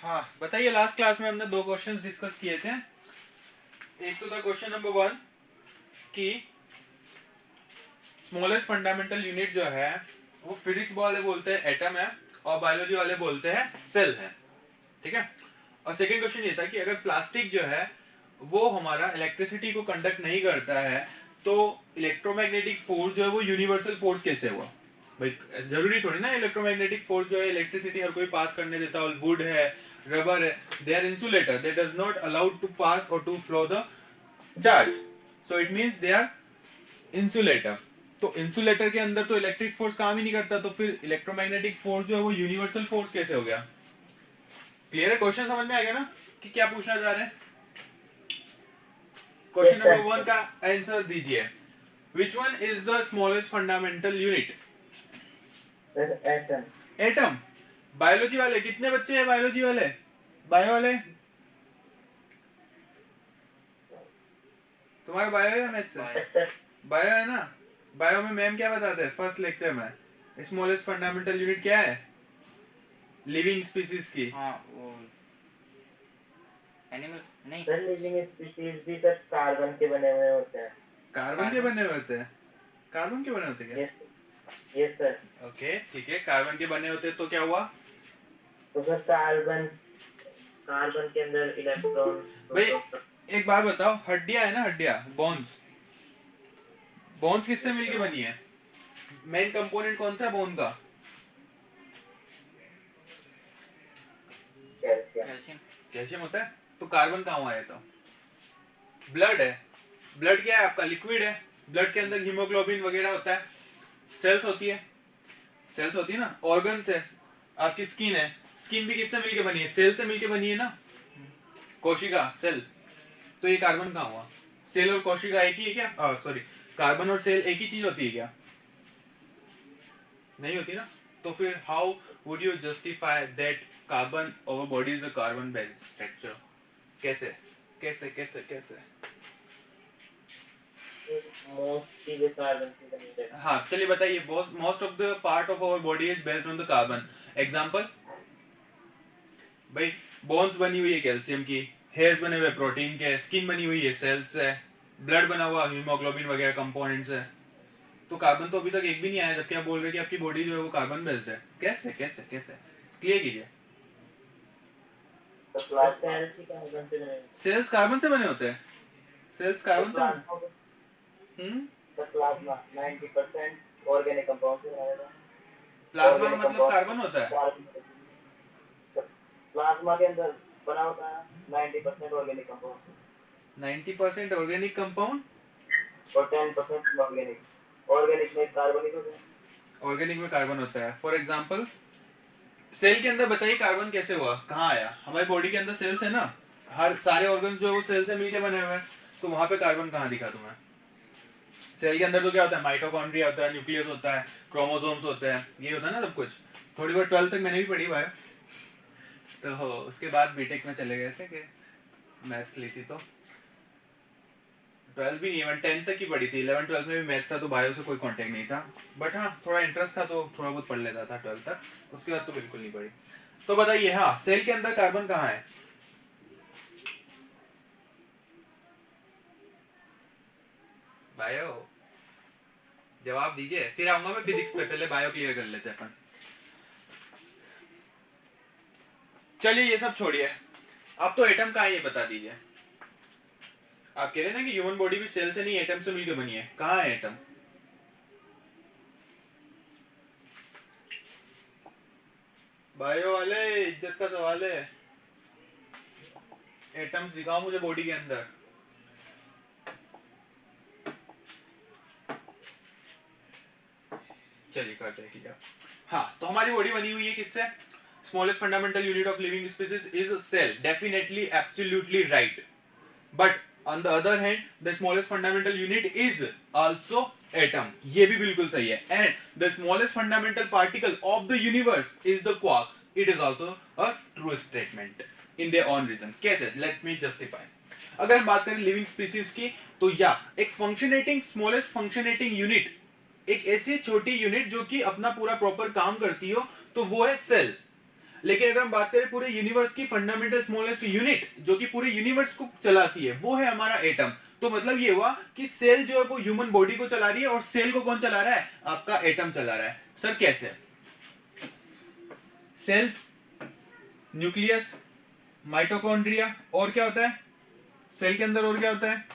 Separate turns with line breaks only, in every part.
हाँ बताइए, last class में हमने दो क्वेश्चंस डिस्कस किए थे। एक तो था क्वेश्चन नंबर 1 कि स्मॉलेस्ट फंडामेंटल यूनिट जो है वो फिजिक्स वाले बोलते हैं एटम है और बायोलॉजी वाले बोलते हैं सेल है, ठीक है। और सेकंड क्वेश्चन ये था कि अगर प्लास्टिक जो है वो हमारा इलेक्ट्रिसिटी को कंडक्ट नहीं करता है तो इलेक्ट्रोमैग्नेटिक फोर्स जो है वो यूनिवर्सल फोर्स कैसे हुआ। भाई जरूरी थोड़ी ना इलेक्ट्रोमैग्नेटिक फोर्स जो है इलेक्ट्रिसिटी हर कोई पास करने देता है। वुड है, रबर है, they are insulator, they does not allowed to pass और to flow the charge, so it means they are insulator. तो इंसुलेटर के अंदर तो इलेक्ट्रिक फोर्स काम ही नहीं करता, तो फिर इलेक्ट्रोमैग्नेटिक फोर्स जो है वो यूनिवर्सल फोर्स कैसे हो गया। क्लियर है? क्वेश्चन समझ में आ गया ना कि क्या पूछना चाह रहे हैं। क्वेश्चन नंबर 1 का आंसर दीजिए। Which one is the smallest fundamental unit?
Atom.
Atom. Biology वाले कितने बच्चे हैं? बायोलॉजी वाले, बायो वाले, तुम्हारा बायो है मैथ्स है? बायो है ना। बायो में मैम क्या बताते हैं फर्स्ट लेक्चर में? स्मॉलेस्ट फंडामेंटल यूनिट क्या है लिविंग स्पीसीज की?
हाँ वो एनिमल नहीं
सर लिविंग स्पीशीज भी सर कार्बन के बने हुए होते हैं।
कार्बन के बने हुए होते हैं? कार्बन के बने होते हैं क्या?
Yes sir.
ओके ठीक है, कार्बन के बने होते हैं तो क्या हुआ?
तो सर कार्बन के अंदर इलेक्ट्रॉन।
भाई एक बात बताओ, हड्डियां है ना, हड्डियां, बोन्स, बोन्स किससे मिलके बनी है? मेन कंपोनेंट कौन सा है बोन का?
कैल्शियम।
कैल्शियम होता है। तो कार्बन कहाँ हुआ है? तो ब्लड है। ब्लड क्या है आपका? लिक्विड है। ब्लड के अंदर हीमोग्लोबिन वगैरह होता है। सेल्स होती है, सेल्स होती है ना। ऑर्गन्स है, आपकी स्किन है, स्किन भी किससे मिलके बनी है? सेल से मिलके बनी है ना, कोशिका, सेल। तो ये कार्बन कहाँ हुआ? सेल और कोशिका एक ही है क्या? सॉरी, कार्बन और सेल एक ही चीज होती है क्या? नहीं होती ना। तो फिर how would you justify that carbon और body is a carbon based structure? कैसे कैसे कैसे कैसे?
मोस्ट चीजें कार्बन से बनी है।
हाँ चलिए बताइए, most of the part of our body is based on the carbon. Example, भाई बोन्स बनी हुई है कैल्शियम की, हेयर्स बने हुए प्रोटीन के, स्किन बनी हुई है सेल्स है, ब्लड बना हुआ हीमोग्लोबिन वगैरह कंपोनेंट्स है। तो कार्बन तो अभी तक एक भी नहीं आया, जबकि आप बोल रहे हैं कि आपकी बॉडी जो है वो कार्बन बेस्ड है। कैसे कैसे कैसे? क्लियर कीजिए।
तो प्लाज्मा कार्बन से बने।
सेल्स कार्बन से बने होते हैं? सेल्स कार्बन से बने?
तो प्लाज्मा 90% ऑर्गेनिक कंपाउंड से बना है।
प्लाज्मा मतलब कार्बन होता है?
प्लाज्मा के अंदर बना होता है 90% ऑर्गेनिक कंपाउंड।
90% ऑर्गेनिक कंपाउंड
और 10% ऑर्गेनिक। ऑर्गेनिक में कार्बनिक होता है।
ऑर्गेनिक में कार्बन होता है। फॉर एग्जांपल सेल के अंदर बताइए कार्बन कैसे हुआ, कहाँ आया? हमारी बॉडी के अंदर सेल्स है ना, हर सारे ऑर्गन जो है वो सेल से मिलके बने हुए हैं, तो वहां पे कार्बन कहाँ दिखा तुम्हें? सेल के अंदर तो क्या होता है? माइटोकॉन्ड्रिया होता है, न्यूक्लियस होता है, क्रोमोसोम्स होते हैं, ये होता है ना सब कुछ। थोड़ी बहुत 12th तक मैंने भी पढ़ी हुआ है, तो उसके बाद बीटेक में चले गए थे कि मैथ्स ली थी, तो 12 भी नहीं, 10th तक ही पढ़ी थी। 11 12 में भी मैथ्स था, तो बायो से कोई कांटेक्ट नहीं था, बट हाँ थोड़ा इंटरेस्ट था तो थोड़ा बहुत पढ़ लेता था 12 तक, उसके बाद तो बिल्कुल नहीं पढ़ी। तो बताइए, हाँ सेल के अंदर कार्बन कहाँ है? बायो जवाब दीजिए, फिर आऊंगा मैं फिजिक्स पे, पहले बायो क्लियर कर लेते हैं अपन। चलिए ये सब छोड़िए, अब तो एटम कहाँ है ये बता दीजिए। आप कह रहे हैं ना कि ह्यूमन बॉडी भी सेल से नहीं एटम से मिलकर बनी है, कहाँ है एटम? बायो वाले इज्जत का सवाल है, एटम्स दिखाओ मुझे बॉडी के अंदर। चलिए करते हैं, ठीक है। हाँ तो हमारी बॉडी बनी हुई है किससे? Smallest fundamental unit of living species is cell, definitely absolutely right. But on the other hand the smallest fundamental unit is also atom, ये भी बिल्कुल सही है। And the smallest fundamental particle of the universe is the quarks, it is also a true statement in their own reason. कैसे? Let me justify. अगर हम बात करें लिविंग स्पीसीज की, तो या एक फंक्शनेटिंग स्मॉलेस्ट फंक्शनेटिंग यूनिट, एक ऐसी छोटी यूनिट जो कि अपना पूरा प्रॉपर काम करती हो, तो वो है सेल। लेकिन अगर हम बात करें पूरे यूनिवर्स की फंडामेंटल स्मॉलेस्ट यूनिट जो कि पूरे यूनिवर्स को चलाती है, वो है हमारा एटम। तो मतलब ये हुआ कि सेल जो है वो ह्यूमन बॉडी को चला रही है, और सेल को कौन चला रहा है? आपका एटम चला रहा है। सर कैसे? सेल, न्यूक्लियस, माइटोकॉन्ड्रिया, और क्या होता है सेल के अंदर? और क्या होता है?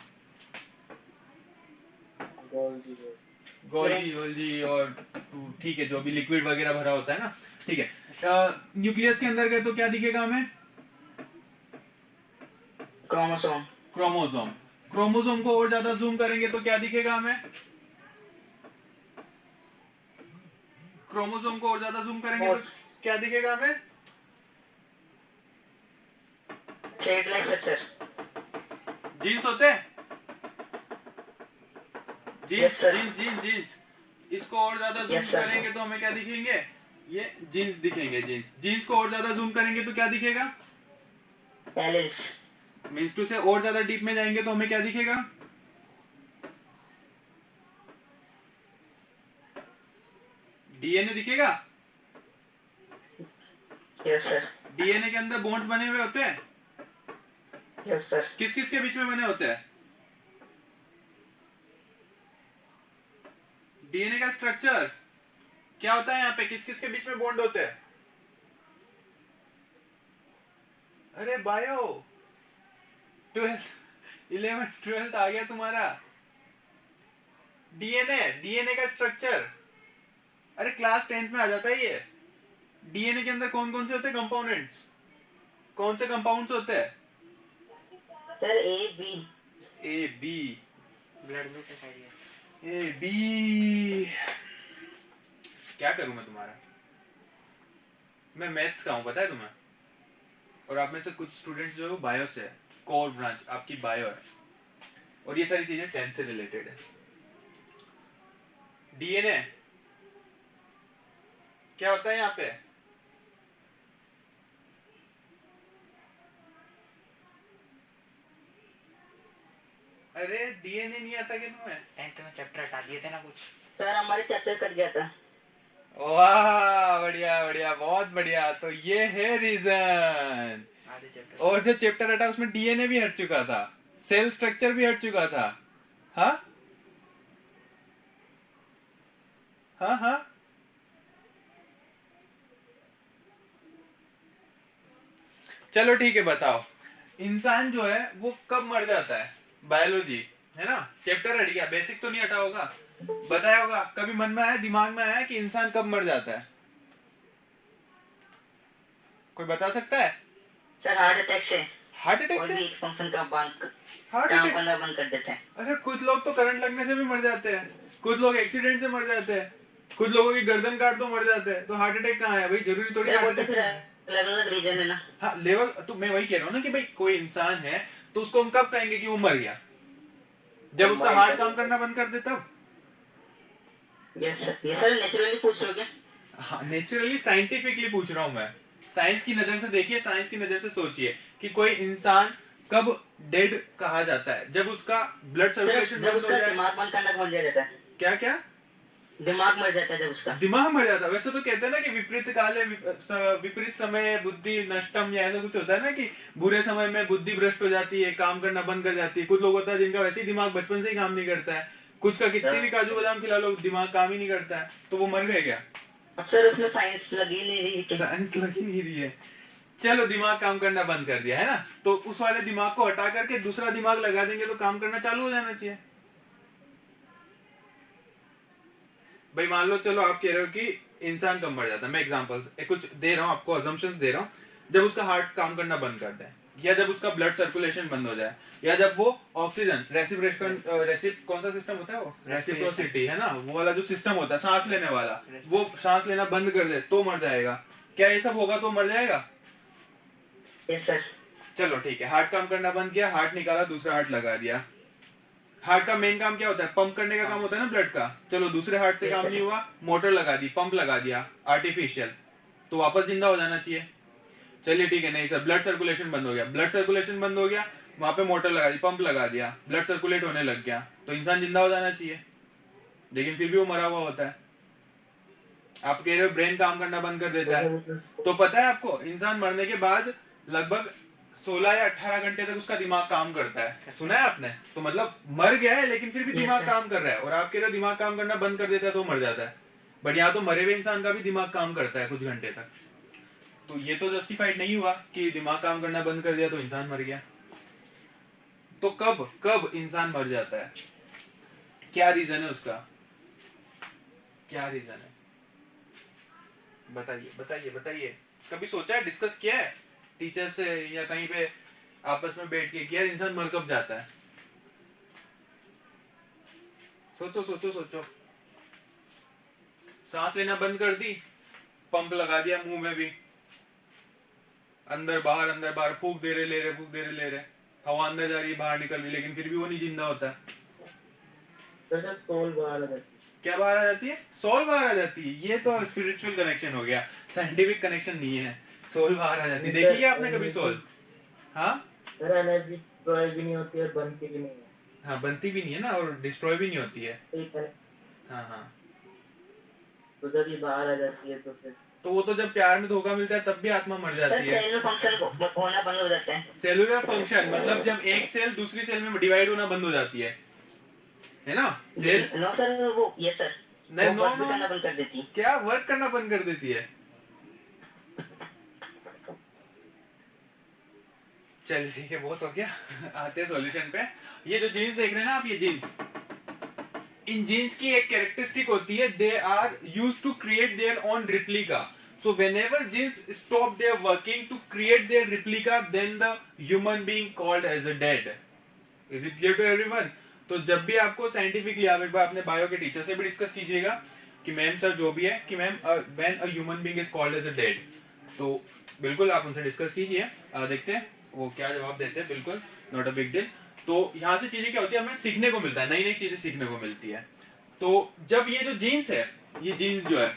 गोल्गी और ठीक है, जो भी लिक्विड वगैरह भरा होता है ना, ठीक है। न्यूक्लियस के अंदर गए तो क्या दिखेगा हमें?
क्रोमोसोम।
क्रोमोसोम। क्रोमोसोम को और ज्यादा जूम करेंगे तो क्या दिखेगा हमें? क्रोमोसोम को और ज्यादा जूम करेंगे तो क्या दिखेगा हमें?
Thread like structure.
जीन्स होते हैं, जीन्स जीन्स जीन्स जीन्स। इसको और ज्यादा जूम करेंगे तो हमें क्या दिखेंगे? ये जीन्स दिखेंगे। जीन्स जीन्स को और ज्यादा जूम करेंगे तो क्या दिखेगा?
एलिल्स।
मीन्स टू से और ज्यादा डीप में जाएंगे तो हमें क्या दिखेगा? डीएनए दिखेगा।
Yes sir.
डीएनए के अंदर बॉन्ड्स बने हुए होते हैं।
Yes sir.
किस किस के बीच में बने होते हैं? डीएनए का स्ट्रक्चर क्या होता है? यहाँ पे किस किस के बीच में बॉन्ड होते हैं? अरे बायो 12th 11th 12th आ गया तुम्हारा। डीएनए, डीएनए का स्ट्रक्चर, अरे क्लास 10th में आ जाता है ये। डीएनए के अंदर कौन कौन से होते हैं कंपोनेंट्स? कौन से कंपाउंड्स होते हैं?
Sir A B.
A B,
blood group है
ए बी। क्या करूं मैं तुम्हारा? मैं मैथ्स का हूं, पता है तुम्हें? और आप में से कुछ स्टूडेंट्स जो है बायो से है, कोर ब्रांच आपकी बायो है, और ये सारी चीजें 10 से रिलेटेड है। डीएनए क्या होता है यहाँ पे? अरे डीएनए नहीं आता क्या तुम्हें?
10th में चैप्टर हटा दिए थे ना कुछ।
सर हमारे चैप्टर कट गया था।
वाह बढ़िया बढ़िया, बहुत बढ़िया। तो ये है रीजन।
आधे चैप्टर
और जो चैप्टर हटा उसमें डीएनए भी हट चुका था, सेल स्ट्रक्चर भी हट चुका था। हाँ हाँ हाँ। चलो ठीक है, बताओ इंसान जो है वो कब मर जाता है? बायोलॉजी है ना, चैप्टर हट गया, बेसिक तो नहीं हटा होगा, बताया होगा। कभी मन में आया, दिमाग में आया कि इंसान कब मर जाता है? कोई बता सकता है?
सर हार्ट अटैक से।
हार्ट अटैक
और
से?
भी एक फंक्शन का बंद
हार्ट
काम
अटैक?
करना बंद कर देते हैं।
अरे कुछ लोग तो करंट लगने से भी मर जाते हैं, कुछ लोग एक्सीडेंट से मर जाते हैं, कुछ लोगों की गर्दन काट तो मर जाते हैं। तो हार्ट अटैक कहाँ है भाई? जरूरी थोड़ी
सर वो
हार्ट
तो
अटैक।
फिर अलग अलग रीजन है ना।
हाँ लेवल, तो मैं वही कह रहा हूँ ना कि भाई कोई इंसान है तो उसको हम कब कहेंगे कि वो मर गया? जब उसका हार्ट काम करना बंद कर दे तब।
Yes sir. ये सर नेचुरली पूछ रहे हो क्या?
हाँ नेचुरली, साइंटिफिकली पूछ रहा हूँ मैं। साइंस की नजर से देखिए, साइंस की नजर से सोचिए कि कोई इंसान कब डेड कहा जाता है? जब उसका ब्लड
सर
सर्कुलेशन
जब
बंद हो
उसका
जाए।
दिमाग बंद करना बंद जाता है।
क्या क्या?
दिमाग मर जाता है जब उसका।
दिमाग मर जाता है। वैसे तो कहते हैं ना कि विपरीत काले विपरीत समय बुद्धि नष्टम, या ऐसा कुछ होता है ना कि बुरे समय में बुद्धि भ्रष्ट हो जाती है, काम करना बंद कर जाती है। कुछ लोग होता है जिनका वैसे ही दिमाग बचपन से ही काम नहीं करता है, कुछ का कितनी भी काजू बादाम खिला लो दिमाग काम ही नहीं करता है, तो वो मर गए क्या?
अब सर उसमें साइंस लगी नहीं रही।
साइंस लगी नहीं रही है। चलो दिमाग काम करना बंद कर दिया है ना, तो उस वाले दिमाग को हटा करके दूसरा दिमाग लगा देंगे तो काम करना चालू हो जाना चाहिए। भाई मान लो, चलो आप कह रहे हो कि इंसान कब मर जाता है, मैं एग्जांपल्स कुछ दे रहा हूँ आपको, अजम्पशंस दे रहा हूँ। जब उसका हार्ट काम करना बंद कर दे, या जब उसका ब्लड सर्कुलेशन बंद हो जाए, या जब वो ऑक्सीजन कौन सा सिस्टम होता है वो? रेसिप्रोसिटी है ना, वो वाला जो सिस्टम होता है सांस लेने वाला, वो सांस लेना बंद कर दे तो मर जाएगा। क्या ये सब होगा तो मर जाएगा?
Yes sir.
चलो ठीक है, हार्ट काम करना बंद किया, हार्ट निकाला, दूसरा हार्ट लगा दिया। हार्ट का मेन काम क्या होता है? पंप करने का काम होता है ना ब्लड का। चलो दूसरे हार्ट से काम नहीं हुआ, मोटर लगा दी, पंप लगा दिया आर्टिफिशियल, तो वापस जिंदा हो जाना चाहिए। चलिए ठीक है, नहीं सर ब्लड सर्कुलेशन बंद हो गया, ब्लड सर्कुलेशन बंद हो गया, वहां पे मोटर लगा दी, पंप लगा दिया, ब्लड सर्कुलेट होने लग गया, तो इंसान जिंदा हो जाना चाहिए, लेकिन फिर भी वो मरा हुआ होता है। आपके ब्रेन काम करना बंद कर देता है। तो पता है आपको, इंसान मरने के बाद लगभग 16 या 18 घंटे तक उसका दिमाग काम करता है, सुना है आपने? तो मतलब मर गया है लेकिन फिर भी
Yes,
दिमाग
sir.
काम कर रहा है, और आप कह रहे हो दिमाग काम करना बंद कर देता है तो मर जाता है। बट यहाँ तो मरे हुए इंसान का भी दिमाग काम करता है कुछ घंटे तक। तो ये तो जस्टिफाइड नहीं हुआ कि दिमाग काम करना बंद कर दिया तो इंसान मर गया। तो कब कब इंसान मर जाता है, क्या रीजन है उसका, क्या रीजन है? बताइए बताइए बताइए। कभी सोचा है, डिस्कस किया है टीचर से या कहीं पे आपस में बैठ के कि यार इंसान मर कब जाता है? सोचो सोचो सोचो। सांस लेना बंद कर दी, पंप लगा दिया मुंह में भी, अंदर बाहर फूक दे रहे ले रहे, फूक दे रहे ले रहे, हवा अंदर जा रही है बाहर निकल रही, लेकिन फिर भी वो नहीं जिंदा होता है।
तो सर सोल बाहर आ जाती है।
क्या बाहर आ जाती है? सोल बाहर आ जाती है। ये तो स्पिरिचुअल कनेक्शन हो गया, साइंटिफिक कनेक्शन नहीं है। सोल बाहर आ जाती है, देखी क्या आपने कभी सोल? हाँ
सर एनर्जी डिस्ट्रॉय भी नहीं होती है, बनती भी नहीं है।
हाँ, बनती भी नहीं है ना, और डिस्ट्रॉय भी नहीं होती है।
ठीक है,
हाँ हाँ।
तो जब ये बाहर आ जाती है तो फिर
तो वो तो जब प्यार में धोखा मिलता है तब भी आत्मा मर
सर
जाती है।
सेलुलर फंक्शन होना बंद हो जाता है।
सेलुलर फंक्शन मतलब जब एक सेल दूसरी सेल में डिवाइड होना बंद हो जाती है ना? सेल
नो सर, वो यस सर,
नहीं,
वो
नो
वर्क
नो
करना बंद कर देती है।
क्या वर्क करना बंद कर देती है? चल ठीक है, बहुत हो गया। आते हैं सॉल्यूशन पे। ये जो जीन्स देख रहे हैं ना आप, ये जीन्स, इन जीन्स की एक कैरेक्टरिस्टिक होती है, they are used to create their own replica. So whenever genes stop their working to create their replica, then the human being called as a dead. Is it clear to everyone? तो जब भी आपको scientifically, आप एक बार अपने bio के teacher से भी डिस्कस कीजिएगा कि मैम सर जो भी है कि ma'am when a human being is called as a dead, तो बिल्कुल आप उनसे डिस्कस कीजिए। देखते हैं वो क्या जवाब देते हैं। बिल्कुल नॉट अ बिग डील। तो यहाँ से चीजें क्या होती है, हमें सीखने को मिलता है, नई नई चीजें सीखने को मिलती है। तो जब ये जो जीन्स है, ये जीन्स जो है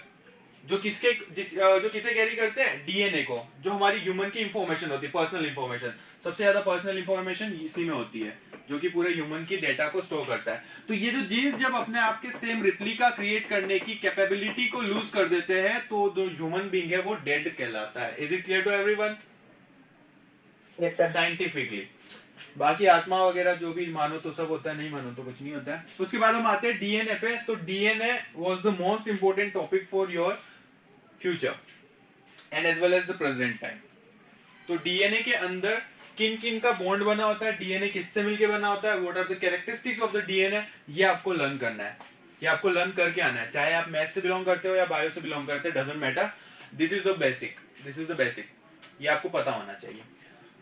जो किसे कैरी करते हैं, डीएनए को, जो हमारी ह्यूमन की इंफॉर्मेशन होती है, पर्सनल इंफॉर्मेशन, सबसे ज्यादा पर्सनल इंफॉर्मेशन इसी में होती है, जो कि पूरे ह्यूमन की डेटा को स्टोर करता है। तो ये जो जीन्स जब अपने आप के सेम रिप्लिका क्रिएट करने की कैपेबिलिटी को लूज कर देते हैं, तो जो ह्यूमन बीइंग है वो डेड कहलाता है। Is it clear to everyone?
Yes sir.
Scientifically. बाकी आत्मा वगैरह जो भी मानो तो सब होता है, नहीं मानो तो कुछ नहीं होता है। उसके बाद हम आते हैं डीएनए पे। तो DNA was the most important topic for your future and as well as the present time. तो डीएनए के अंदर किन किन का बॉन्ड बना होता है, डीएनए किससे मिलके बना होता है, what are the characteristics of the DNA, ये आपको लर्न करना है, ये आपको लर्न करके आना है। चाहे आप मैथ से बिलोंग करते हो या बायो से बिलोंग करते हो, doesn't matter. This is the basic, this is the basic, ये आपको पता होना चाहिए।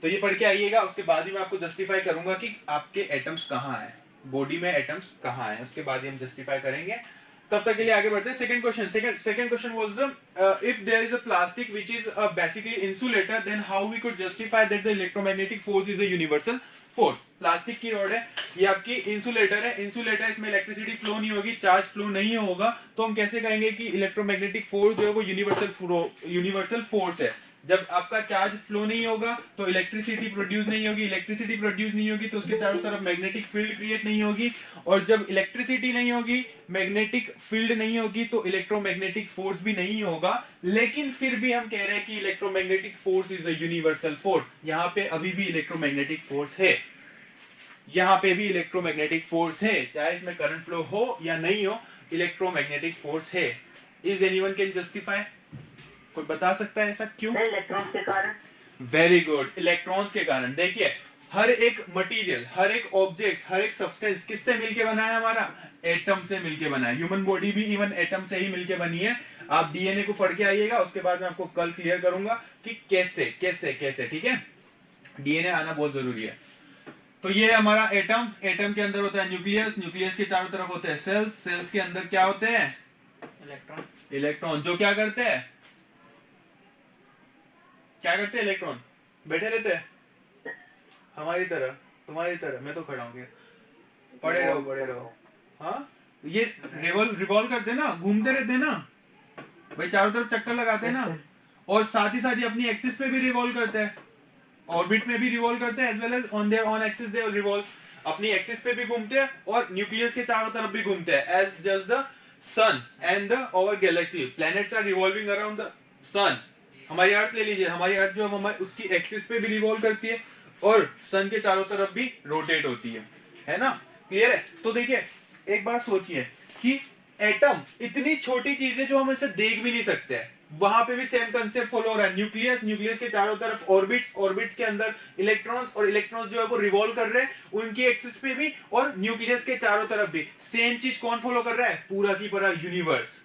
तो ये पढ़ के आइएगा, उसके बाद ही मैं आपको जस्टिफाई करूंगा कि आपके एटम्स कहाँ हैं, बॉडी में एटम्स कहाँ हैं, उसके बाद ही हम जस्टिफाई करेंगे। तब तक के लिए आगे बढ़ते हैं। Second question, second question was the if there is a plastic which is basically insulator, then how we could justify that the electromagnetic force is a universal force. Plastic की रॉड है, ये आपकी इंसुलेटर है, insulator, इसमें electricity flow नहीं होगी, charge flow नहीं होगा, तो हम कैसे कहेंगे कि इलेक्ट्रोमैग्नेटिक फोर्स जो है वो यूनिवर्सल फोर्स है। जब आपका चार्ज फ्लो नहीं होगा तो इलेक्ट्रिसिटी प्रोड्यूस नहीं होगी, इलेक्ट्रिसिटी प्रोड्यूस नहीं होगी तो उसके चारों तरफ मैग्नेटिक फील्ड क्रिएट नहीं होगी, और जब इलेक्ट्रिसिटी नहीं होगी, मैग्नेटिक फील्ड नहीं होगी, तो इलेक्ट्रोमैग्नेटिक फोर्स भी नहीं होगा। लेकिन फिर भी हम कह रहे हैं कि electromagnetic force is a universal force. यहाँ पे अभी भी इलेक्ट्रोमैग्नेटिक फोर्स है, यहाँ पे भी इलेक्ट्रोमैग्नेटिक फोर्स है, चाहे इसमें करंट फ्लो हो या नहीं हो, इलेक्ट्रोमैग्नेटिक फोर्स है। Is anyone can justify? कोई बता सकता है ऐसा क्यों?
इलेक्ट्रॉन्स के कारण।
वेरी गुड, इलेक्ट्रॉन्स के कारण। देखिए हर एक मटेरियल, हर एक ऑब्जेक्ट, हर एक सब्सटेंस किससे मिलके बना है? हमारा एटम से मिलके बना है। ह्यूमन बॉडी भी इवन एटम से ही मिलके बनी है। आप डीएनए को पढ़ के आइएगा, उसके बाद मैं आपको कल क्लियर करूंगा कि कैसे कैसे कैसे, ठीक है? डीएनए आना बहुत जरूरी है। तो ये हमारा एटम, एटम के अंदर होता है न्यूक्लियस, न्यूक्लियस के चारों तरफ होते हैं सेल्स, सेल्स के अंदर क्या होते हैं?
इलेक्ट्रॉन।
इलेक्ट्रॉन, जो क्या करते हैं? क्या करते हैं इलेक्ट्रॉन? बैठे रहते हैं हमारी तरह, तुम्हारी तरह। मैं तो खड़ा हूँ, पड़े रहो पड़े रहो। हाँ, ये रिवॉल्व करते हैं ना, घूमते रहते हैं ना भाई, चारों तरफ चक्कर लगाते हैं ना, और साथ ही साथ अपनी एक्सिस पे भी रिवॉल्व करते हैं, ऑर्बिट में भी रिवॉल्व करते हैं, as well as on their on axis they revolve. अपनी एक्सिस पे भी घूमते हैं और न्यूक्लियस के चारों तरफ भी घूमते हैं, as just the sun and the our galaxy, planets are revolving around the sun. हमारी अर्थ ले लीजिए, हमारी अर्थ जो हमारी उसकी एक्सिस पे भी रिवॉल्व करती है और सन के चारों तरफ भी रोटेट होती है ना? क्लियर है? तो देखिए एक बात सोचिए कि एटम इतनी छोटी चीज है जो हम इसे देख भी नहीं सकते हैं, वहां पे भी सेम कंसेप्ट फॉलो हो रहा है। न्यूक्लियस, न्यूक्लियस के चारों तरफ ऑर्बिट्स, ऑर्बिट्स के अंदर इलेक्ट्रॉन्स, और इलेक्ट्रॉन्स जो है वो रिवॉल्व कर रहे हैं उनकी एक्सिस पे भी, और न्यूक्लियस के चारों तरफ भी सेम चीज कौन फॉलो कर रहा है? पूरा की पूरा यूनिवर्स।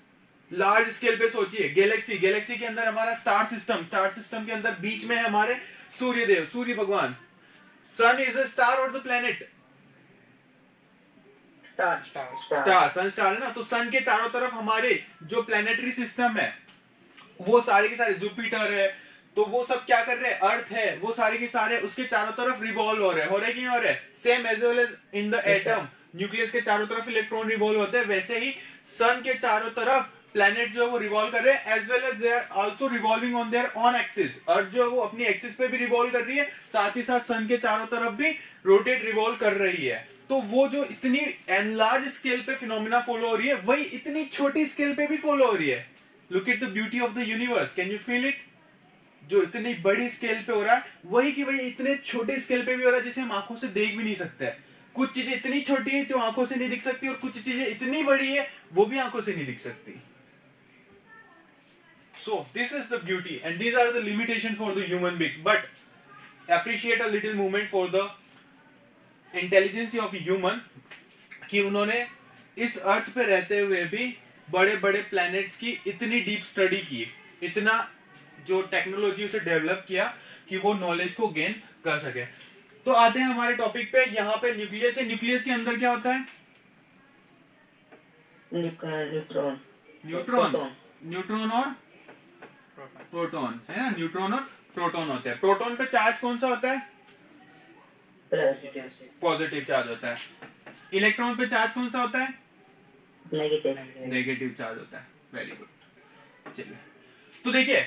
लार्ज स्केल पे सोचिए, गैलेक्सी, गैलेक्सी के अंदर हमारा स्टार सिस्टम, स्टार सिस्टम के अंदर बीच में है हमारे सूर्य देव, सूर्य भगवान। सन इज अ स्टार और the planet?
Star
star, sun star है ना? तो सन के चारों तरफ हमारे जो प्लेनेटरी सिस्टम है वो सारे के सारे, जुपिटर है, तो वो सब क्या कर रहे हैं? अर्थ है, वो सारे के सारे उसके चारों तरफ रिवॉल्व हो रहे हैं कि नहीं हो रहे? Same as well as in the atom, nucleus के चारों तरफ इलेक्ट्रॉन रिवॉल्व होते हैं, वैसे ही सन के चारों तरफ प्लैनेट जो है वो रिवॉल्व कर रहे हैं, as well as they are also revolving on their on axis. Earth जो है वो अपनी एक्सिस पे भी रिवॉल्व कर रही है, साथ ही साथ सन के चारों तरफ भी रोटेट रिवॉल्व कर रही है। तो वो जो इतनी एनलार्ज स्केल पे फिनोमिना फॉलो हो रही है, वही इतनी छोटी स्केल पे भी फॉलो हो रही है। Look at the beauty of the universe, can you feel it? जो इतनी बड़ी स्केल पे हो रहा है वही की वही इतने छोटे स्केल पे भी हो रहा है जिसे हम आंखों से देख भी नहीं सकते। कुछ चीजें इतनी छोटी है जो आंखों से नहीं दिख सकती, और कुछ चीजें इतनी बड़ी है वो भी आंखों से नहीं दिख सकती। So this is the beauty and these are the limitation for the human beings, but appreciate a little moment for the intelligence of human कि उन्होंने इस अर्थ पे रहते हुए भी बड़े बड़े प्लैनेट्स की इतनी डीप स्टडी की, इतना जो टेक्नोलॉजी उसे डेवलप किया कि वो नॉलेज को गेन कर सके। तो आते हैं हमारे टॉपिक पे। यहाँ पे न्यूक्लियस है, न्यूक्लियस के अंदर क्या होता है?
न्यूट्रॉन,
न्यूट्रॉन और प्रोटॉन है ना? न्यूट्रॉन और प्रोटॉन होते हैं। प्रोटॉन पे चार्ज कौन सा होता है? पॉजिटिव चार्ज होता है। इलेक्ट्रॉन पे चार्ज कौन सा होता है? नेगेटिव चार्ज होता है। Very good. चलिए, तो देखिए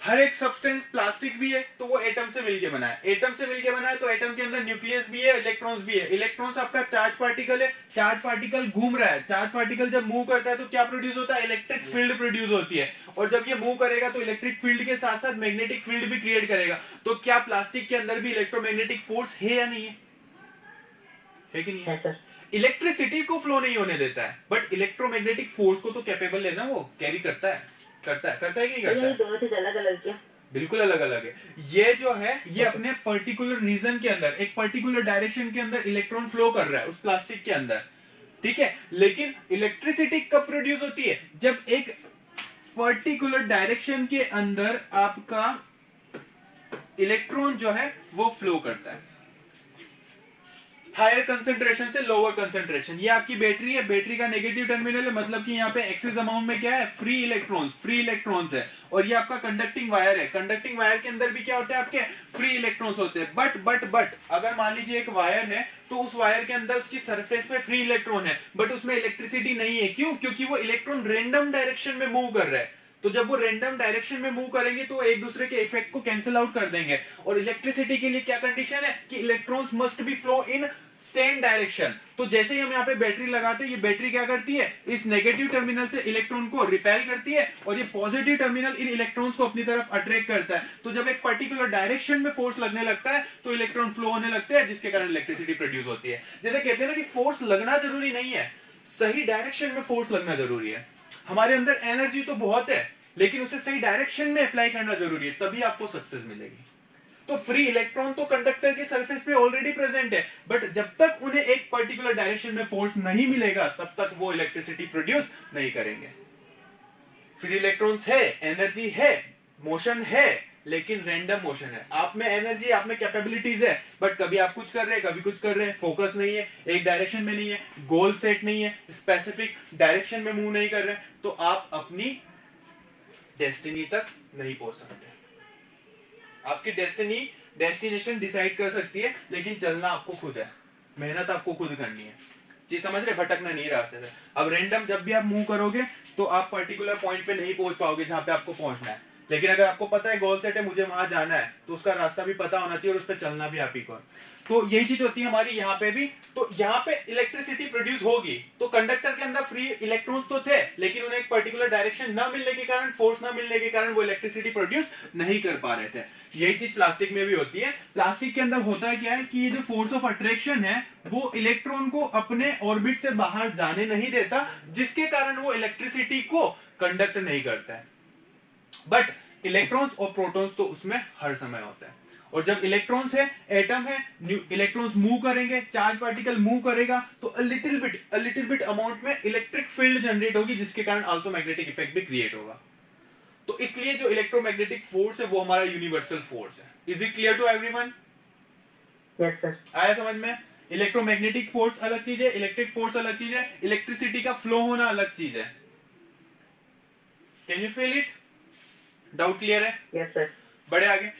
हर एक सब्सटेंस, प्लास्टिक भी है तो वो एटम से मिलके बना है, एटम से मिलके बना है तो एटम के अंदर न्यूक्लियस भी है, इलेक्ट्रॉन्स भी है। इलेक्ट्रॉन्स आपका चार्ज पार्टिकल है, चार्ज पार्टिकल घूम रहा है, चार्ज पार्टिकल जब मूव करता है तो क्या प्रोड्यूस होता है? इलेक्ट्रिक फील्ड प्रोड्यूस होती है, और जब ये मूव करेगा तो इलेक्ट्रिक फील्ड के साथ साथ मैग्नेटिक फील्ड भी क्रिएट करेगा। तो क्या प्लास्टिक के अंदर भी इलेक्ट्रोमैग्नेटिक फोर्स है या नहीं है कि नहीं है?
सर
इलेक्ट्रिसिटी को फ्लो नहीं होने देता है, बट इलेक्ट्रोमैग्नेटिक फोर्स को तो कैपेबल है ना, वो कैरी करता है कि नहीं करता है?
दोनों चीज अलग अलग क्या?
बिल्कुल अलग अलग है। ये जो है ये अपने पर्टिकुलर रीजन के अंदर, एक पर्टिकुलर डायरेक्शन के अंदर इलेक्ट्रॉन फ्लो कर रहा है उस प्लास्टिक के अंदर, ठीक है? लेकिन इलेक्ट्रिसिटी कब प्रोड्यूस होती है? जब एक पर्टिकुलर डायरेक्शन के अंदर आपका इलेक्ट्रॉन जो है वो फ्लो करता है, हायर कंसेंट्रेशन से लोअर कंसेंट्रेशन। ये आपकी बैटरी है, बैटरी का नेगेटिव टर्मिनल है, मतलब कि यहाँ पे एक्सेस अमाउंट में क्या है? फ्री इलेक्ट्रॉन्स है। और ये आपका कंडक्टिंग वायर है, कंडक्टिंग वायर के अंदर भी क्या होते हैं? आपके फ्री इलेक्ट्रॉन्स होते हैं। बट अगर मान लीजिए एक वायर है तो उस वायर के अंदर उसकी सरफेस पे फ्री इलेक्ट्रॉन है, बट उसमें इलेक्ट्रिसिटी नहीं है। क्यों? क्योंकि वो इलेक्ट्रॉन रेंडम डायरेक्शन में मूव कर रहा है। तो जब वो रेंडम डायरेक्शन में मूव करेंगे तो एक दूसरे के इफेक्ट को कैंसिल आउट कर देंगे। और इलेक्ट्रिसिटी के लिए क्या कंडीशन है? कि electrons must be flow in same direction. तो जैसे ही हम यहाँ पे बैटरी लगाते हैं, ये बैटरी क्या करती है? इस नेगेटिव टर्मिनल से इलेक्ट्रॉन को रिपेल करती है, और ये पॉजिटिव टर्मिनल इन इलेक्ट्रॉन्स को अपनी तरफ अट्रैक्ट करता है। तो जब एक पर्टिकुलर डायरेक्शन में फोर्स लगने लगता है तो इलेक्ट्रॉन फ्लो होने लगते हैं, जिसके कारण इलेक्ट्रिसिटी प्रोड्यूस होती है। जैसे कहते हैं ना कि फोर्स लगना जरूरी नहीं है, सही डायरेक्शन में फोर्स लगना जरूरी है। हमारे अंदर एनर्जी तो बहुत है, लेकिन उसे सही डायरेक्शन में अप्लाई करना जरूरी है, तभी आपको सक्सेस मिलेगी। तो फ्री इलेक्ट्रॉन तो कंडक्टर के सरफेस पे ऑलरेडी प्रेजेंट है, बट जब तक उन्हें एक पर्टिकुलर डायरेक्शन में फोर्स नहीं मिलेगा तब तक वो इलेक्ट्रिसिटी प्रोड्यूस नहीं करेंगे। फ्री इलेक्ट्रॉन्स है, एनर्जी है, मोशन है, लेकिन रैंडम मोशन है। आप में एनर्जी, आप में कैपेबिलिटीज है, बट कभी आप कुछ कर रहे हैं, कभी कुछ कर रहे हैं, फोकस नहीं है, एक डायरेक्शन में नहीं है, गोल सेट नहीं है, स्पेसिफिक डायरेक्शन में मूव नहीं कर रहे, तो आप अपनी डेस्टिनी तक नहीं पहुंच सकते। आपकी डेस्टिनेशन डिसाइड कर सकती है, लेकिन चलना आपको खुद है, मेहनत आपको खुद करनी है। जी समझ रहे? भटकना नहीं रास्ते से। अब रैंडम जब भी आप मूव करोगे तो आप पर्टिकुलर पॉइंट पे नहीं पहुंच पाओगे जहां पे आपको पहुंचना है, लेकिन अगर आपको पता है गोल सेट है, मुझे वहां जाना है, तो उसका रास्ता भी पता होना चाहिए और उस पर चलना भी आप ही को। तो यही चीज होती है हमारी यहाँ पे भी। तो यहाँ पे इलेक्ट्रिसिटी प्रोड्यूस होगी, तो कंडक्टर के अंदर फ्री इलेक्ट्रॉन्स तो थे, लेकिन उन्हें एक पर्टिकुलर डायरेक्शन न मिलने के कारण, फोर्स न मिलने के कारण वो इलेक्ट्रिसिटी प्रोड्यूस नहीं कर पा रहे थे। यही चीज प्लास्टिक में भी होती है। प्लास्टिक के अंदर होता है क्या है कि ये जो फोर्स ऑफ अट्रैक्शन है वो इलेक्ट्रॉन को अपने ऑर्बिट से बाहर जाने नहीं देता, जिसके कारण वो इलेक्ट्रिसिटी को कंडक्ट नहीं करता है। बट इलेक्ट्रॉन्स और प्रोटॉन्स तो उसमें हर समय होता है। और जब इलेक्ट्रॉन्स है, एटम है, इलेक्ट्रॉन्स मूव करेंगे, चार्ज पार्टिकल मूव करेगा, तो अ लिटिल बिट अमाउंट में इलेक्ट्रिक फील्ड जनरेट होगी, जिसके कारण आल्सो मैग्नेटिक इफेक्ट भी क्रिएट होगा। तो इसलिए जो इलेक्ट्रोमैग्नेटिक फोर्स है वो हमारा यूनिवर्सल फोर्स है। Is it clear to everyone?
Yes sir.
आया समझ में? इलेक्ट्रोमैग्नेटिक फोर्स अलग चीज है, इलेक्ट्रिक फोर्स अलग चीज है, इलेक्ट्रिसिटी का फ्लो होना अलग चीज है। Can you feel it? Doubt clear है?
Yes sir.
बड़े आगे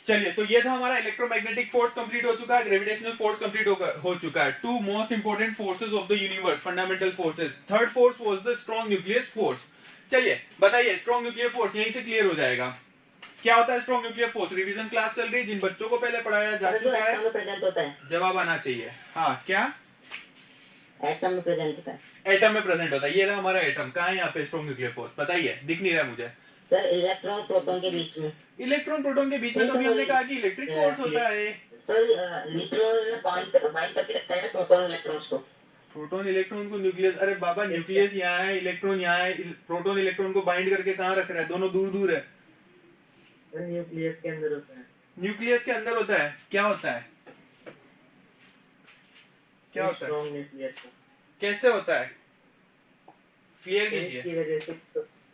चलिए। तो ये था हमारा इलेक्ट्रोमैग्नेटिक फोर्स कंप्लीट हो चुका है, ग्रेविटेशनल फोर्स कंप्लीट हो चुका है। Two most important forces of the universe, fundamental forces. Third force was the strong nucleus force. चलिए बताइए, स्ट्रॉन्ग न्यूक्लियर फोर्स यहीं से क्लियर हो जाएगा। क्या होता है strong nuclear force? Revision class चल रही है, जिन बच्चों को पहले पढ़ाया जा
जो
चुका
एटम
है
में प्रेजेंट होता है।
जवाब आना चाहिए। हाँ, क्या
एटम में प्रेजेंट होता है।
एटम में प्रेजेंट होता है। ये रहा हमारा एटम। कहाँ है यहाँ पे स्ट्रॉन्ग न्यूक्लियर फोर्स? बताइए, दिख नहीं रहा मुझे।
सर इलेक्ट्रॉन प्रोटॉन के बीच में।
इलेक्ट्रॉन प्रोटॉन के बीच में तो अभी हमने कहा कि इलेक्ट्रिक फोर्स होता है।
सर न्यूट्रॉन बाइंड करके रखता है प्रोटॉन इलेक्ट्रॉन्स को।
प्रोटॉन इलेक्ट्रॉन को न्यूक्लियस, अरे बाबा न्यूक्लियस यहाँ है, इलेक्ट्रॉन यहाँ है, प्रोटॉन इलेक्ट्रॉन को बाइंड करके कहाँ रख रहा है? दोनों दूर दूर है।
न्यूक्लियस के अंदर होता है।
न्यूक्लियस के अंदर होता है। क्या होता है? क्या होता है?
स्ट्रॉन्ग न्यूक्लियस
कैसे होता है? क्लियर कीजिए।
इसकी वजह से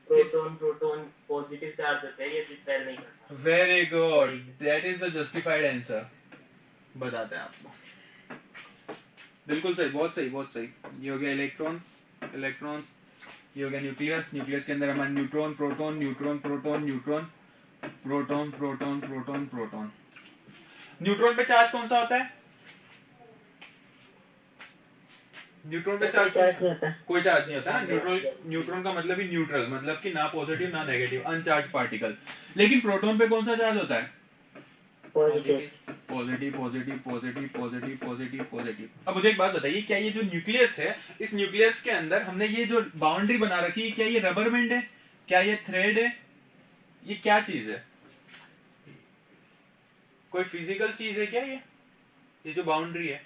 प्रोटॉन पॉजिटिव चार्ज होता है, ये रिपेल नहीं करता।
Very good, that is the justified answer. बताते हैं आपको। बिल्कुल सही, बहुत सही, बहुत सही। ये हो गया इलेक्ट्रॉन्स, ये हो गया न्यूक्लियस। न्यूक्लियस के अंदर हमारे neutron proton, neutron proton, neutron proton, proton proton proton. Neutron पे चार्ज कौन सा होता है? न्यूट्रॉन पे चार्ज
नहीं होता।
कोई चार्ज नहीं होता है। न्यूट्रॉन का मतलब ही न्यूट्रल, मतलब कि ना पॉजिटिव ना नेगेटिव, अनचार्ज पार्टिकल। लेकिन प्रोटॉन पे कौन सा चार्ज होता है?
Positive.
Positive positive positive positive positive positive. अब मुझे एक बात बताइए, क्या ये जो न्यूक्लियस है, इस न्यूक्लियस के अंदर हमने ये जो बाउंड्री बना रखी है, क्या ये रबर बैंड है? क्या ये थ्रेड है? ये क्या चीज है? कोई फिजिकल चीज है क्या ये जो बाउंड्री है?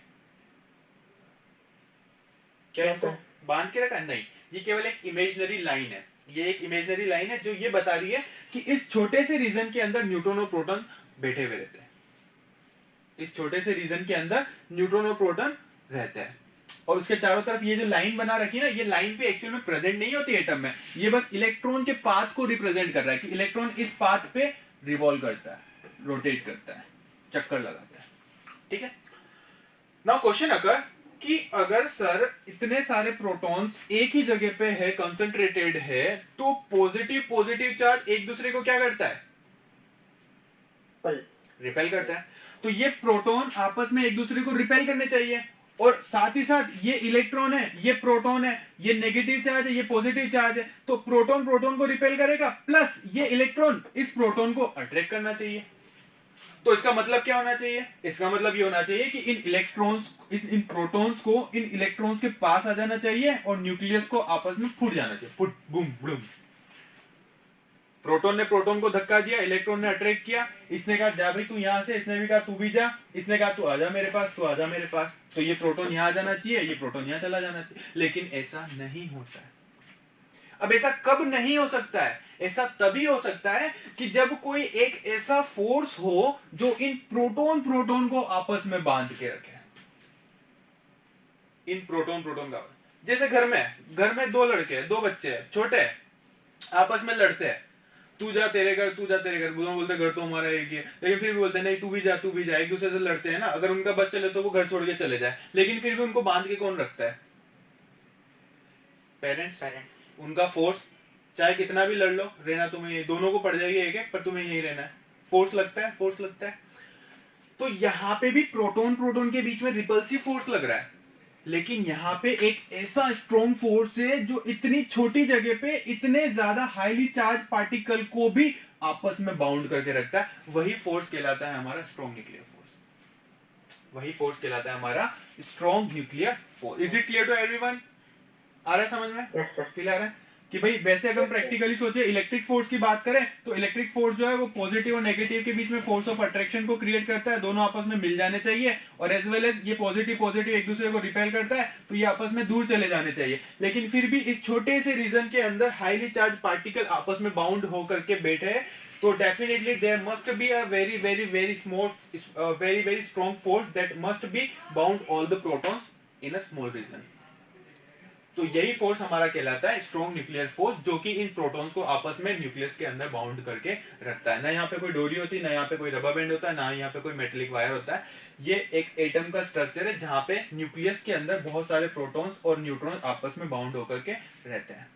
क्या इनको बांध के रखा है? नहीं, ये केवल एक इमेजिनरी लाइन है। ये एक इमेजिनरी लाइन है जो ये बता रही है कि इस छोटे से रीजन के अंदर न्यूट्रॉन और प्रोटॉन बैठे हुए रहते हैं। इस छोटे से रीजन के अंदर न्यूट्रॉन और प्रोटॉन रहते हैं, और उसके चारों तरफ ये जो लाइन बना रखी है ना, ये लाइन पे एक्चुअल में प्रेजेंट नहीं होती एटम में। ये बस इलेक्ट्रॉन के पाथ को रिप्रेजेंट कर रहा है कि इलेक्ट्रॉन इस पाथ पे रिवॉल्व करता है, रोटेट करता है, चक्कर लगाता है। ठीक है। नाउ क्वेश्चन अगर कि अगर सर इतने सारे प्रोटॉन्स एक ही जगह पे है, कंसंट्रेटेड है, तो पॉजिटिव चार्ज एक दूसरे को क्या करता है? रिपेल करता है। तो ये प्रोटॉन आपस में एक दूसरे को रिपेल करने चाहिए, और साथ ही साथ ये इलेक्ट्रॉन है, ये प्रोटॉन है, ये नेगेटिव चार्ज है, ये पॉजिटिव चार्ज है, तो प्रोटॉन प्रोटॉन को रिपेल करेगा, प्लस ये इलेक्ट्रॉन इस प्रोटॉन को अट्रैक्ट करना चाहिए। तो इसका मतलब क्या होना चाहिए? इसका मतलब ये होना चाहिए कि इन इलेक्ट्रॉन्स, इन प्रोटॉन्स को इन इलेक्ट्रॉन्स के पास आ जाना चाहिए और न्यूक्लियस को आपस में फूट जाना चाहिए। Foot boom boom. प्रोटॉन ने प्रोटॉन को धक्का दिया, इलेक्ट्रॉन ने अट्रैक्ट किया, इसने कहा जा भाई तू यहां से, इसने भी कहा तू भी जा, इसने कहा तू आजा मेरे पास, तू आजा मेरे पास। तो ये प्रोटॉन यहां जाना चाहिए, ये प्रोटॉन यहां चला जाना चाहिए, लेकिन ऐसा नहीं होता है। अब ऐसा कब नहीं हो सकता है? ऐसा तभी हो सकता है कि जब कोई एक ऐसा फोर्स हो जो इन प्रोटॉन को आपस में बांध के रखे। इन प्रोटॉन का, जैसे घर में दो लड़के हैं, दो बच्चे हैं, छोटे हैं, आपस में लड़ते हैं, तू जा तेरे घर, तू जा तेरे घर। दोनों बोलते घर तो हमारा एक ही है, लेकिन फिर भी बोलते नहीं तू भी जा, एक दूसरे से लड़ते हैं ना। अगर उनका बस चले तो वो घर छोड़ के चले जाए, लेकिन फिर भी उनको बांध के कौन रखता है? पेरेंट्स। उनका फोर्स, चाहे कितना भी लड़ लो, रहना तुम्हें, दोनों को पड़ जाएगी एक, पर तुम्हें यही रहना है। फोर्स लगता है। तो यहाँ पे भी प्रोटॉन के बीच में रिपल्सिव फोर्स लग रहा है, लेकिन यहाँ पे एक ऐसा स्ट्रॉन्ग फोर्स है जो इतनी छोटी जगह पे इतने ज्यादा हाईली चार्ज पार्टिकल को भी आपस में बाउंड करके रखता है। वही फोर्स कहलाता है हमारा स्ट्रॉन्ग न्यूक्लियर फोर्स। वही फोर्स कहलाता है हमारा strong nuclear force. Is it clear to everyone? आ रहा है समझ में?
Yes sir.
फील आ रहा है कि भाई वैसे अगर प्रैक्टिकली सोचे इलेक्ट्रिक फोर्स की बात करें तो इलेक्ट्रिक फोर्स जो है वो पॉजिटिव और नेगेटिव के बीच में फोर्स ऑफ अट्रैक्शन को क्रिएट करता है, दोनों आपस में मिल जाने चाहिए, और एज वेल एज ये पॉजिटिव पॉजिटिव एक दूसरे को रिपेल करता है तो ये आपस में दूर चले जाने चाहिए। लेकिन फिर भी इस छोटे से रीजन के अंदर हाईली चार्ज पार्टिकल आपस में बाउंड होकर के बैठे हैं, तो definitely there must be a very very very small very very strong force that must be bound all the protons in a small region. तो यही फोर्स हमारा कहलाता है स्ट्रॉन्ग न्यूक्लियर फोर्स, जो कि इन प्रोटॉन्स को आपस में न्यूक्लियस के अंदर बाउंड करके रखता है। ना यहाँ पे कोई डोरी होती है, ना यहाँ पे कोई रबर बैंड होता है, ना यहाँ पे कोई मेटेलिक वायर होता है। ये एक एटम का स्ट्रक्चर है जहां पे न्यूक्लियस के अंदर बहुत सारे प्रोटॉन्स और न्यूट्रॉन आपस में बाउंड होकर के रहते हैं,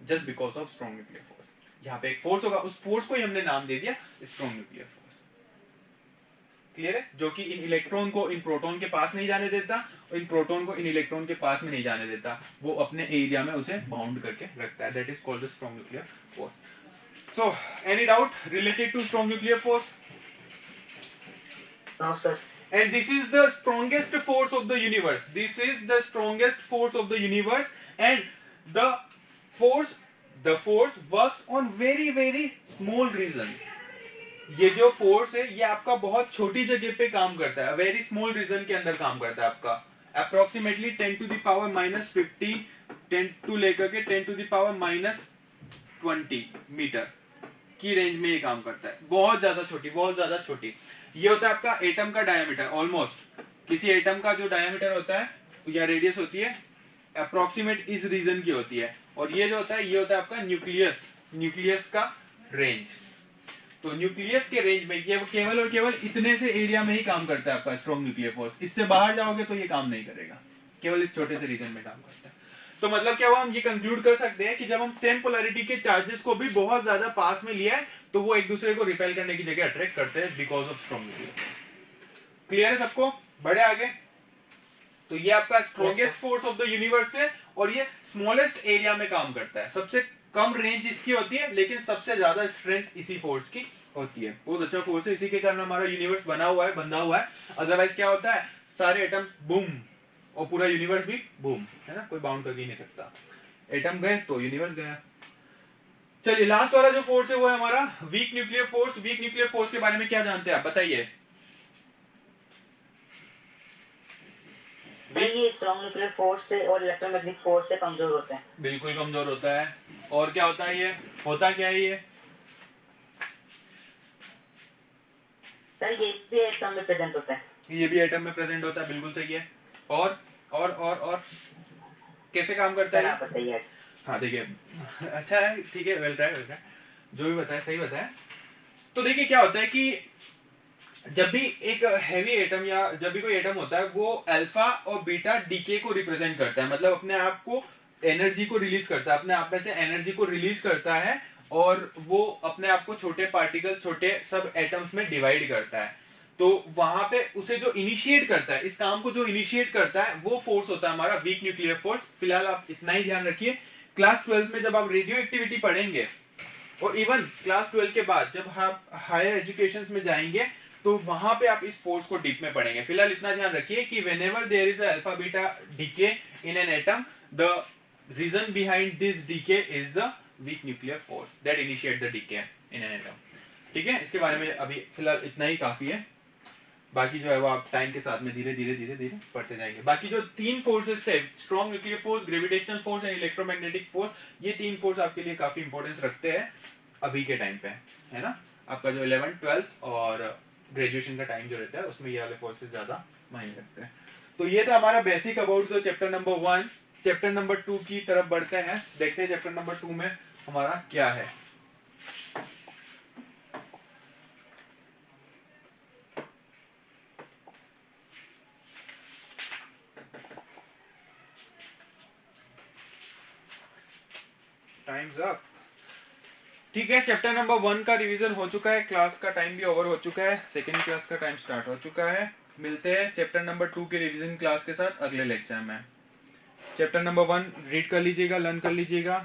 just because of strong nuclear force. यहाँ पे एक फोर्स होगा, उस फोर्स को ही हमने नाम दे दिया स्ट्रॉन्ग न्यूक्लियर फोर्स। क्लियर है? जो कि इन इलेक्ट्रॉन को इन प्रोटॉन के पास नहीं जाने देता और इन प्रोटॉन को इन इलेक्ट्रॉन के पास में नहीं जाने देता, वो अपने एरिया में उसे बाउंड करके रखता है। That is called the strong nuclear force. So any doubt related to strong nuclear force?
No sir.
And this is the strongest force of the universe. This is the strongest force of the universe, and the force works on very very small region. ये जो force है ये आपका बहुत छोटी जगह पे काम करता है, वेरी स्मॉल रीजन के अंदर काम करता है आपका। Approximately 10 to the power -50 10 to लेकर के 10 टू द पावर -20 मीटर की रेंज में ये काम करता है। बहुत ज्यादा छोटी, बहुत ज्यादा छोटी। ये होता है आपका एटम का डायमीटर। ऑलमोस्ट किसी एटम का जो डायमीटर होता है या रेडियस होती है अप्रोक्सीमेट इस रीजन की होती है, और ये जो होता है ये होता है आपका न्यूक्लियस का रेंज। तो न्यूक्लियस के रेंज में ये केवल और केवल इतने से एरिया में ही काम करता है आपका स्ट्रॉन्ग न्यूक्लियर फोर्स। इससे बाहर जाओगे तो ये काम नहीं करेगा, केवल इस छोटे से रीजन में काम करता है। तो मतलब क्या हुआ, हम ये कंक्लूड कर सकते हैं कि जब हम सेम पोलैरिटी के चार्जेस को भी बहुत ज्यादा पास में लिया है तो वो एक दूसरे को रिपेल करने की जगह अट्रैक्ट करते हैं because of strong nuclear. Clear है सबको? बढ़े आगे। तो ये आपका strongest force of the universe है और ये स्मॉलेस्ट एरिया में काम करता है। सबसे कम रेंज इसकी होती है लेकिन सबसे ज्यादा स्ट्रेंथ इसी फोर्स की होती है। बहुत अच्छा फोर्स है, इसी के कारण हमारा यूनिवर्स बना हुआ है, बंधा हुआ है। अदरवाइज क्या होता है, सारे एटम्स बूम और पूरा यूनिवर्स भी बूम, है ना, कोई बाउंड कर ही नहीं सकता। एटम गए तो यूनिवर्स गया। चलिए लास्ट वाला जो फोर्स है वो है हमारा week nuclear force. Week nuclear force के बारे में क्या जानते हैं आप, बताइए।
ये स्ट्रॉन्ग न्यूक्लियर फोर्स से और इलेक्ट्रोमैग्नेटिक फोर्स से कमजोर होते हैं।
बिल्कुल कमजोर होता है। और क्या होता है, ये होता क्या है ये?
सर ये भी एटम में प्रेजेंट होता है।
ये भी एटम में प्रेजेंट होता है, बिल्कुल सही है। और कैसे काम करता है?
बताइए।
हाँ देखिए, अच्छा है, ठीक है, वेल ट्राई, जो भी बताया सही बताया। तो देखिए क्या होता है कि जब भी एक हैवी एटम या जब भी कोई एटम होता है वो अल्फा और बीटा डीके को रिप्रेजेंट करता है, मतलब अपने आप को एनर्जी को रिलीज करता है, अपने आप में से एनर्जी को रिलीज करता है और वो अपने आप को छोटे पार्टिकल, छोटे सब एटम्स में डिवाइड करता है। तो वहां पे उसे जो इनिशिएट करता है, इस काम को जो इनिशिएट करता है वो फोर्स होता है हमारा वीक न्यूक्लियर फोर्स। फिलहाल आप इतना ही ध्यान रखिए। क्लास 12 में जब आप रेडियो एक्टिविटी पढ़ेंगे और इवन क्लास 12 के बाद जब आप हायर एजुकेशन में जाएंगे तो वहां पे आप इस फोर्स को डीप में पढ़ेंगे। फिलहाल इतना ध्यान रखिए कि whenever there is alpha beta decay in an atom, the reason behind this decay is the weak nuclear force that initiate the decay in an atom. ठीक है, इसके बारे में अभी फिलहाल इतना ही काफी है। बाकी जो है वो आप टाइम के साथ में धीरे धीरे पढ़ते जाएंगे। बाकी जो तीन फोर्सेस थे, strong nuclear force, gravitational force and electromagnetic force, ये तीन फोर्स आपके लिए काफी इंपॉर्टेंस रखते हैं अभी के टाइम पे, है ना। आपका जो 11th 12th और ग्रेजुएशन का टाइम जो रहता है उसमें ये वाले फोर्सेस ज्यादा मायने रखते हैं। तो ये था हमारा basic about the chapter number 1। Chapter number 2 की तरफ बढ़ते हैं, देखते हैं चैप्टर नंबर 2 में हमारा क्या है। Times up. ठीक है, चैप्टर नंबर 1 का रिवीजन हो चुका है, क्लास का टाइम भी ओवर हो चुका है, सेकंड क्लास का टाइम स्टार्ट हो चुका है। मिलते हैं चैप्टर नंबर 2 के रिवीजन क्लास के साथ अगले लेक्चर में। चैप्टर नंबर 1 रीड कर लीजिएगा, लर्न कर लीजिएगा।